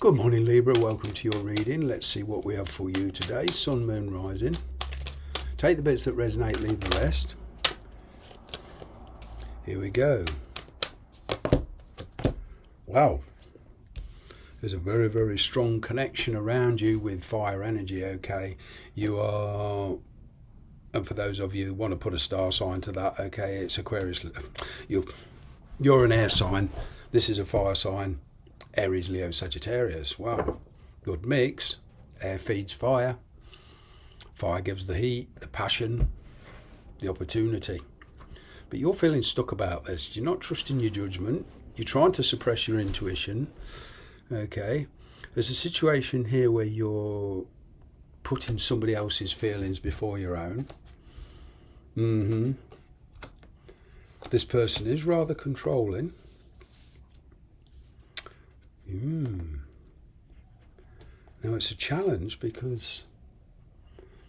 Good morning, Libra. Welcome to your reading. Let's see what we have for you today. Sun, Moon, Rising. Take the bits that resonate, leave the rest. Here we go. Wow. There's a very, very strong connection around you with fire energy, okay? You are, and for those of you who want to put a star sign to that, okay, it's Aquarius. You're an air sign. This is a fire sign. Aries, Leo, Sagittarius. Wow. Good mix. Air feeds fire. Fire gives the heat, the passion, the opportunity. But you're feeling stuck about this. You're not trusting your judgment. You're trying to suppress your intuition. Okay. There's a situation here where you're putting somebody else's feelings before your own. This person is rather controlling. Now it's a challenge because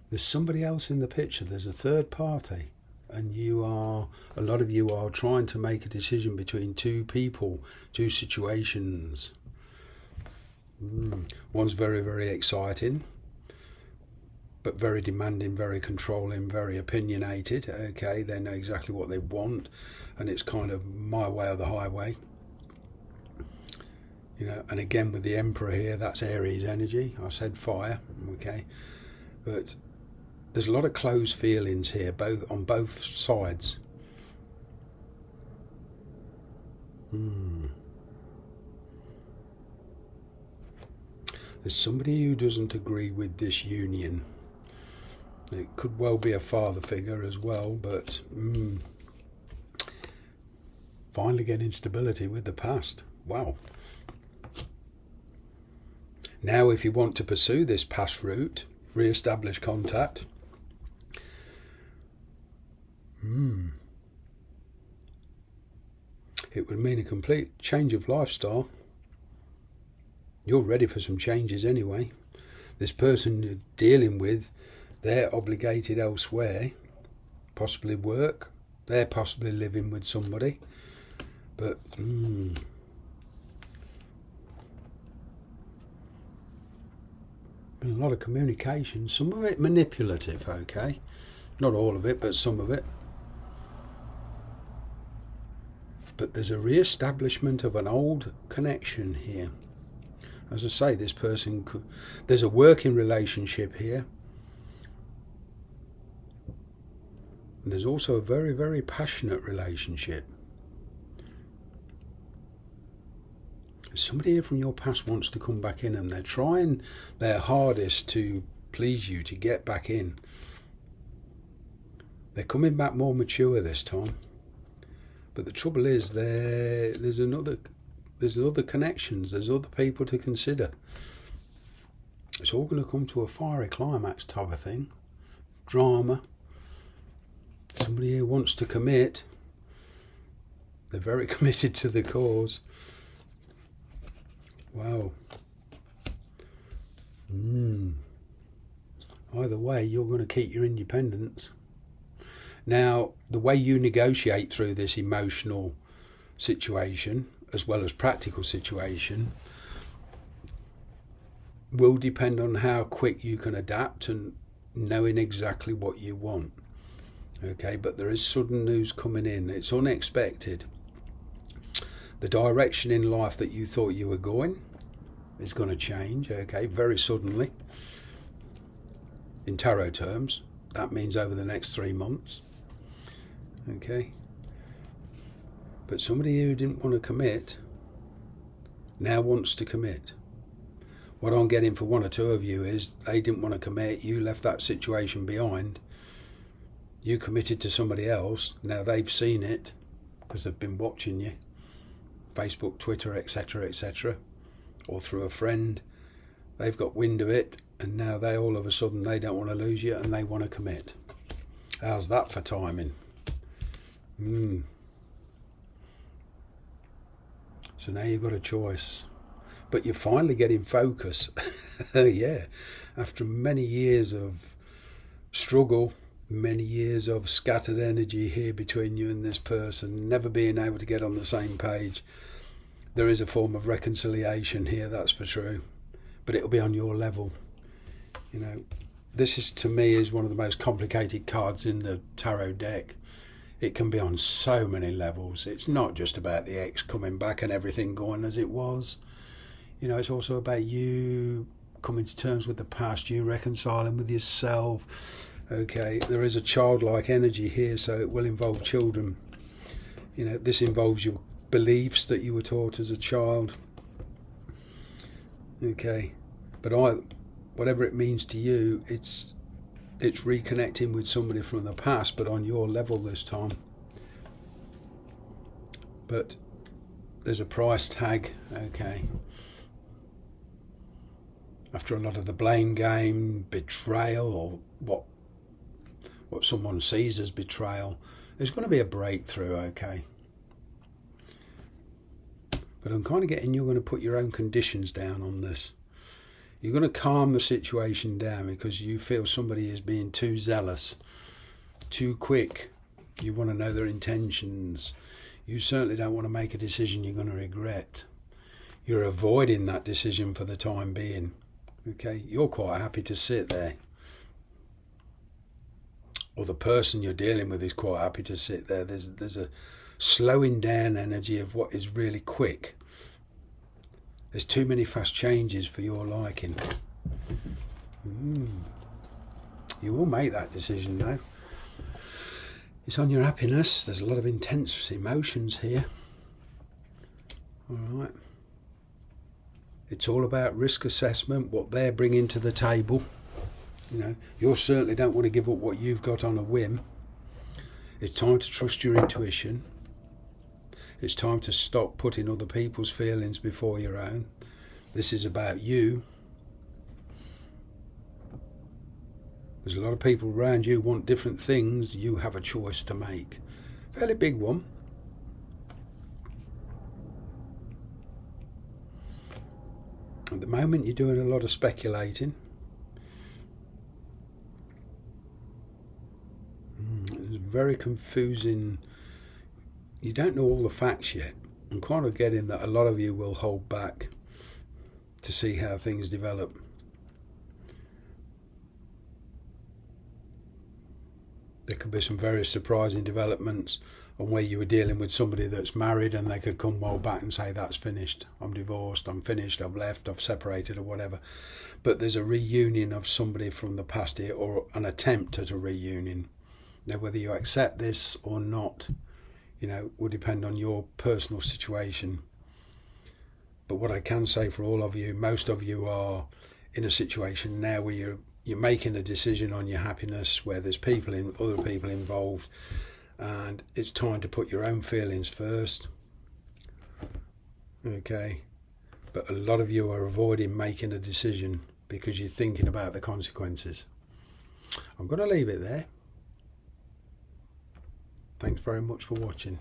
there's somebody else in the picture. There's a third party, and a lot of you are trying to make a decision between two people, two situations. One's very, very exciting, but very demanding, very controlling, very opinionated. Okay, they know exactly what they want, and it's kind of my way or the highway. You know, and again with the Emperor here, that's Aries energy. I said fire, okay, but there's a lot of closed feelings here, on both sides. There's somebody who doesn't agree with this union. It could well be a father figure as well, but finally getting stability with the past. Wow. Now, if you want to pursue this past route, re-establish contact. It would mean a complete change of lifestyle. You're ready for some changes anyway. This person you're dealing with, they're obligated elsewhere, possibly work. They're possibly living with somebody. But a lot of communication, some of it manipulative, okay? Not all of it, but some of it. But there's a re-establishment of an old connection here. As I say, this person could... There's a working relationship here. And there's also a very, very passionate relationship. Somebody here from your past wants to come back in, and they're trying their hardest to please you, to get back in. They're coming back more mature this time. But the trouble is there's other connections, there's other people to consider. It's all going to come to a fiery climax type of thing. Drama. Somebody here wants to commit. They're very committed to the cause. Wow. Either way, you're going to keep your independence. Now, the way you negotiate through this emotional situation, as well as practical situation, will depend on how quick you can adapt and knowing exactly what you want. Okay, but there is sudden news coming in. It's unexpected. The direction in life that you thought you were going is going to change, okay, very suddenly. In tarot terms, that means over the next 3 months, okay. But somebody who didn't want to commit now wants to commit. What I'm getting for one or two of you is they didn't want to commit, you left that situation behind, you committed to somebody else, now they've seen it because they've been watching you. Facebook, Twitter, etc., etc., or through a friend. They've got wind of it, and now they all of a sudden they don't want to lose you and they want to commit. How's that for timing? So now you've got a choice, but you're finally getting focus. Yeah, after many years of struggle, many years of scattered energy here between you and this person, never being able to get on the same page. there is a form of reconciliation here, that's for true, but it'll be on your level. You know, this is, to me, is one of the most complicated cards in the tarot deck. It can be on so many levels. It's not just about the ex coming back and everything going as it was. You know, it's also about you coming to terms with the past, you reconciling with yourself. Okay, there is a childlike energy here, so it will involve children. You know, this involves your beliefs that you were taught as a child. Okay, but whatever it means to you, it's reconnecting with somebody from the past, but on your level this time. But there's a price tag, okay. After a lot of the blame game, betrayal, or what someone sees as betrayal, there's going to be a breakthrough, okay. But I'm kind of getting you're going to put your own conditions down on this. You're going to calm the situation down because you feel somebody is being too zealous, too quick. You want to know their intentions. You certainly don't want to make a decision you're going to regret. You're avoiding that decision for the time being. Okay, you're quite happy to sit there. Or the person you're dealing with is quite happy to sit there. There's a slowing down energy of what is really quick. There's too many fast changes for your liking. You will make that decision though. It's on your happiness. There's a lot of intense emotions here. Alright. It's all about risk assessment, what they're bringing to the table. You know, you certainly don't want to give up what you've got on a whim. It's time to trust your intuition. It's time to stop putting other people's feelings before your own. This is about you. There's a lot of people around you who want different things. You have a choice to make. Fairly big one. At the moment you're doing a lot of speculating. It's very confusing. You don't know all the facts yet. I'm kind of getting that a lot of you will hold back to see how things develop. There could be some very surprising developments on where you were dealing with somebody that's married and they could come well back and say, that's finished, I'm divorced, I'm finished, I've left, I've separated, or whatever. But there's a reunion of somebody from the past here, or an attempt at a reunion. Now, whether you accept this or not, you know, will depend on your personal situation. But what I can say for all of you, most of you are in a situation now where you're making a decision on your happiness, where there's other people involved, and it's time to put your own feelings first. Okay, but a lot of you are avoiding making a decision because you're thinking about the consequences. I'm going to leave it there. Thanks very much for watching.